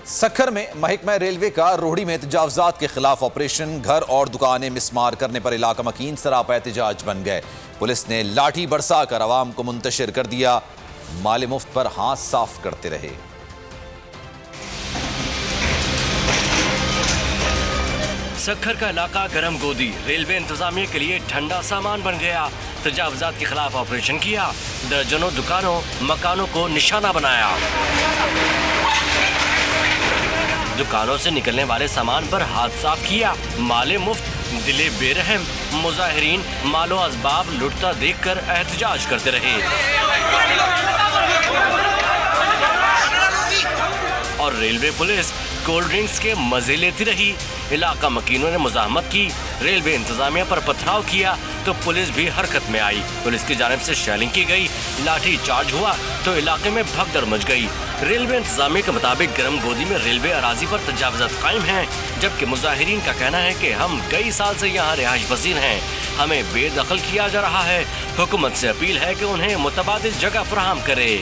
سکھر میں محکمہ ریلوے کا روہڑی میں تجاوزات کے خلاف آپریشن، گھر اور دکانیں مسمار کرنے پر علاقہ مکین سراپا احتجاج بن گئے۔ پولیس نے لاٹھی برسا کر عوام کو منتشر کر دیا، مال مفت پر ہاتھ صاف کرتے رہے۔ سکھر کا علاقہ گرم گودی ریلوے انتظامیہ کے لیے ٹھنڈا سامان بن گیا۔ تجاوزات کے خلاف آپریشن کیا، درجنوں دکانوں مکانوں کو نشانہ بنایا، دکانوں سے نکلنے والے سامان پر ہاتھ صاف کیا، مال مفت دلے بے رحم، مظاہرین مال و اسباب لٹتا دیکھ کر احتجاج کرتے رہے اور ریلوے پولیس کولڈ ڈرنکس کے مزے لیتی رہی۔ علاقہ مکینوں نے مزاحمت کی، ریلوے انتظامیہ پر پتھراؤ کیا تو پولیس بھی حرکت میں آئی۔ پولیس کی جانب سے شیلنگ کی گئی، لاٹھی چارج ہوا تو علاقے میں بھگدڑ مچ گئی۔ ریلوے انتظامیہ کے مطابق گرم گودی میں ریلوے اراضی پر تجاوزات قائم ہیں، جبکہ مظاہرین کا کہنا ہے کہ ہم کئی سال سے یہاں رہائش پذیر ہیں، ہمیں بے دخل کیا جا رہا ہے۔ حکومت سے اپیل ہے کہ انہیں متبادل جگہ فراہم کرے۔